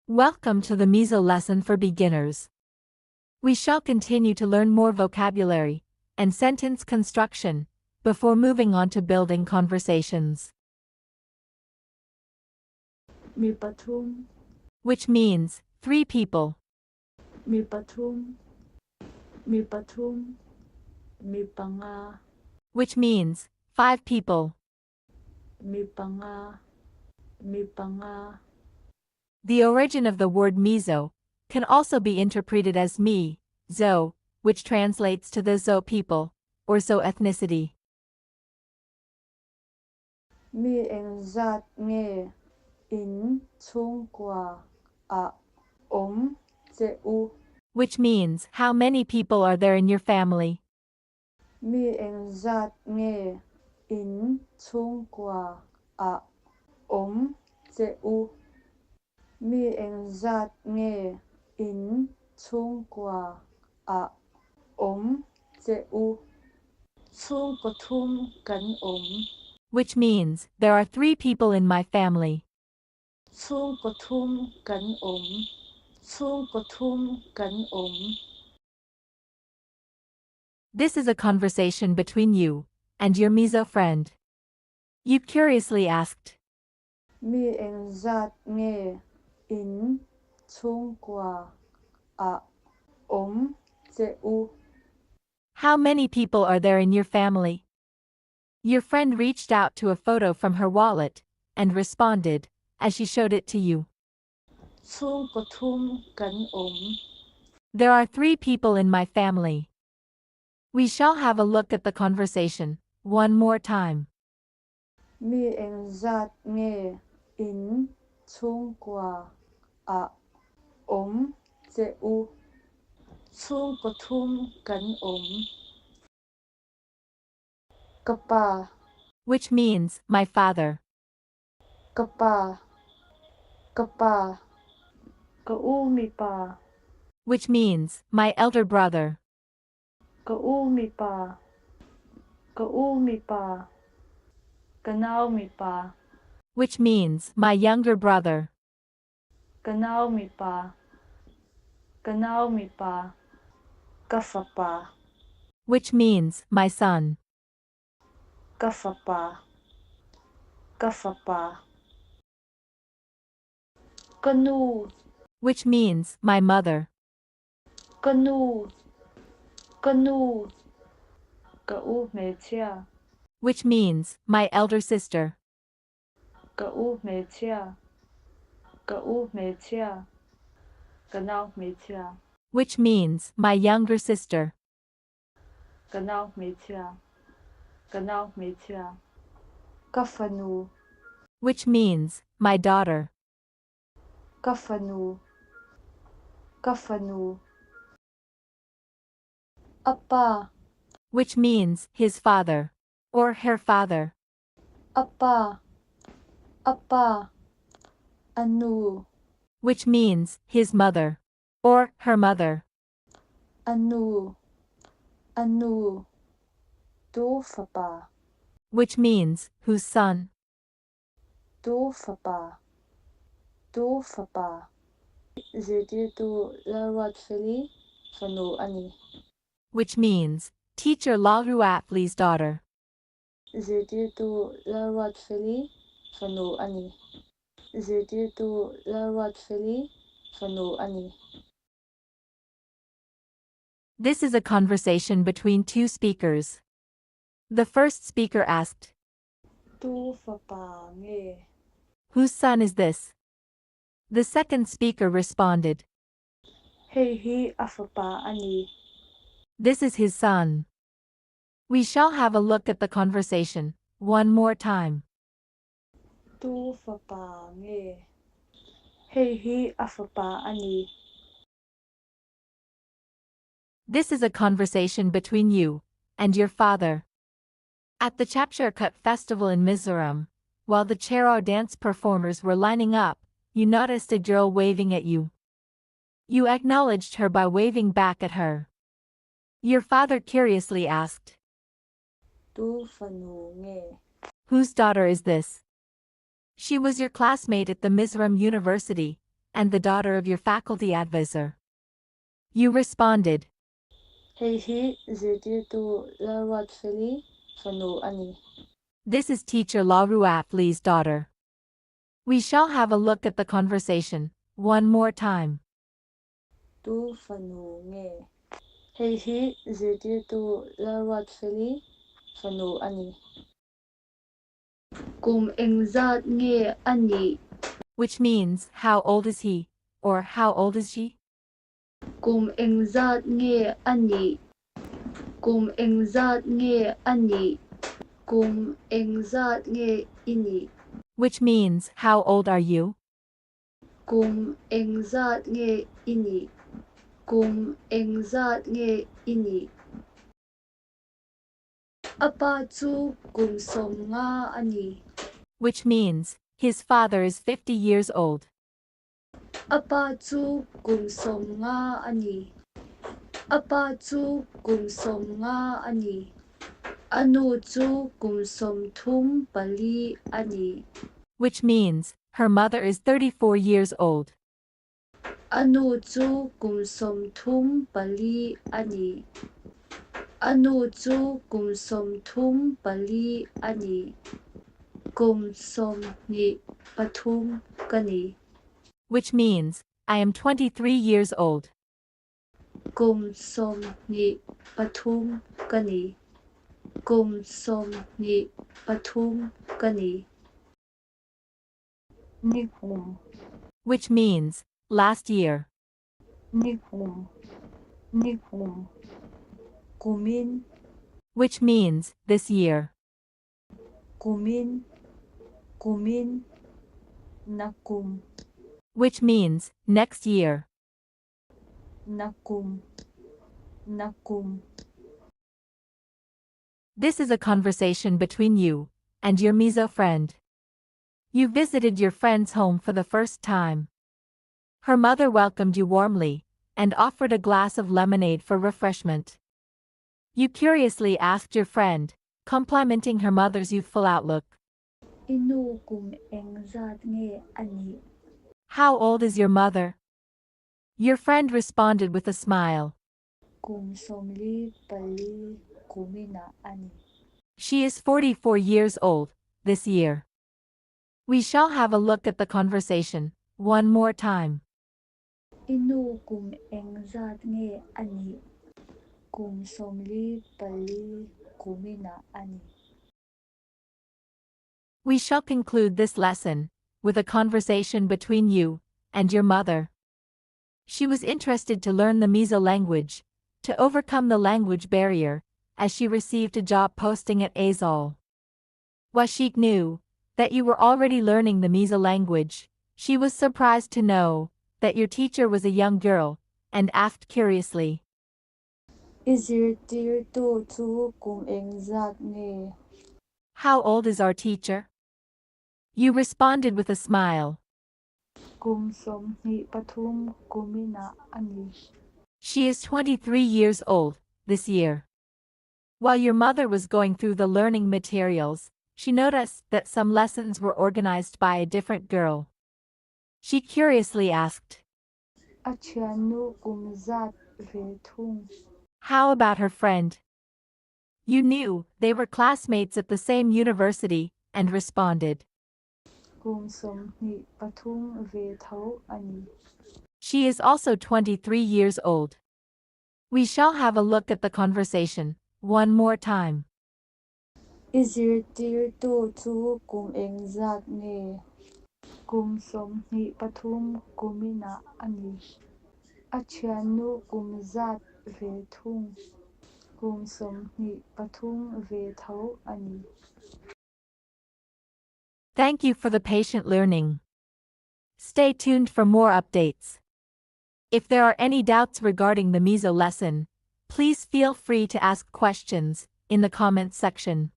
Welcome to the Mizo lesson for beginners. We shall continue to learn more vocabulary and sentence construction before moving on to building conversations. มีปทุม Which means 3 people, มีปทุม มีปทุม มีปังงา which means 5 people. มีปังงา มีปังงา The origin of the word Mizo can also be interpreted as mi-zo, which translates to the Zo people, or Zo ethnicity. มีเองจัดเงอินชุงกว่าอะอมเจอู Which means how many people are there in your family? มีเองจัดเงอินชุงกว่าอะอมเจอูมีเองจัดเงอินชุงกว่าอะอมเจอูชุงปทุมกันอม Which means there are 3 people in my family. ชุงปทุมกันอมชุงปทุมกันอม This is a conversation between you and your Mizo friend. You curiously asked, มีเองจัดเงอินชุงกว่าอะอมเจอู how many people are there in your family? Your friend reached out to a photo from her wallet and responded as she showed it to you. ชุงปทุมกันอม There are 3 people in my family. We shall have a look at the conversation one more time. มีเองจัดเงอินชุงกว่าอะอมเจอูชุงปทุมกันอมกะปา Which means my father. กะปากะปากะอูมีปา Which means my elder brother. กะอูมีปากะอูมีปากะนาวมีปา Which means my younger brother. กะนาวมีปากะนาวมีปากะฟะปา Which means my son. กะฟะปากะฟะปากะนู Which means my mother. กะนูกะนูกะอูเมเชีย Which means my elder sister. กะอูเมเชียกะอูเมเชียกะนาวเมเชีย Which means my younger sister. กะนาวเมเชียกะนาวเมเชียกะฟะนู Which means my daughter. กะฟะนูกะฟะนูอัปปา Which means his father or her father. อัปปาอัปปาอนู Which means his mother or her mother. อนูอนูตูฟะปา Which means whose son. ตูฟะปาตูฟะปาเจติตูลาวัดเฟลีฟะนูอันนี้ Which means teacher Laruatli's daughter. เจติตูลาวัดเฟลีฟะนูอันนี้เจติตูลาวัดเฟลีฟะนูอันนี้ This is a conversation between 2 speakers. The first speaker asked, ตูฟะปาเง whose son is this? The second speaker responded, เฮฮีอัฟะปาอันนี้ this is his son. We shall have a look at the conversation one more time. ตูฟะปาเงเฮฮีอัฟะปาอันนี้ This is a conversation between you and your father. At the Chapchurkut festival in Mizoram, while the Chero dance performers were lining up, you noticed a girl waving at you. You acknowledged her by waving back at her. Your father curiously asked, ตูฟะนูเง whose daughter is this? She was your classmate at the Mizoram University, and the daughter of your faculty advisor. You responded. Hei hi zirtir tu larwat feli fanu ani. This is teacher La Ruafli's daughter. We shall have a look at the conversation one more time. Tu fanu nge. Hei hi zirtir tu larwat feli fanu ani. Kum engzat nge ani. Which means, how old is he? Or how old is she? Kum engzat nge ani. Kum engzat nge ani. Kum engzat nge ini. Which means, how old are you? Kum engzat nge ini. Kum engzat nge ini. Apa chu kum som nga ani. Which means, his father is 50 years old. Apa chu kum som nga ani. Apa chu kum som nga ani. Anu chu kum som thum pali ani. Which means, her mother is 34 years old. Anu chu kum som thum pali ani. Anu chu kum som thum pali ani. Kum som ni pathum kani. Which means, I am 23 years old. Kum som ni pathum kani. Kum som ni pathum kani. Nikum. Which means, last year. Nikum. Nikum. Kumin. Which means, this year. Kumin. Kumin. Nakum. Which means, next year. Nakum. Nakum. This is a conversation between you and your Mizo friend. You visited your friend's home for the first time. Her mother welcomed you warmly and offered a glass of lemonade for refreshment. You curiously asked your friend, complimenting her mother's youthful outlook. Inu kum engzat nge ani. How old is your mother? Your friend responded with a smile. Kum somli pali kumina ani. She is 44 years old this year. We shall have a look at the conversation one more time. Inu kum engzat nge ani. Kum somli pali kumina ani. We shall conclude this lesson with a conversation between you and your mother. She was interested to learn the Mizo language, to overcome the language barrier, as she received a job posting at Azol. Washik knew that you were already learning the Mizo language. She was surprised to know that your teacher was a young girl, and asked curiously, Izirtir tu chu kum engzat nge. how old is our teacher? You responded with a smile. Kum som ni pathum kumina ani. She is 23 years old this year. While your mother was going through the learning materials, she noticed that some lessons were organized by a different girl. She curiously asked, Achanu kum zat ve thung. how about her friend? You knew they were classmates at the same university, and responded, Kum som ni pathum ve thau ani. she is also 23 years old. We shall have a look at the conversation one more time. Izirtir tu chu kum engzat nge. Kum som ni pathum kumina ani. Achanu kum zat ve thung. Kum som ni pathum ve thau ani. Thank you for the patient learning. Stay tuned for more updates. If there are any doubts regarding the Mizo lesson, please feel free to ask questions in the comments section.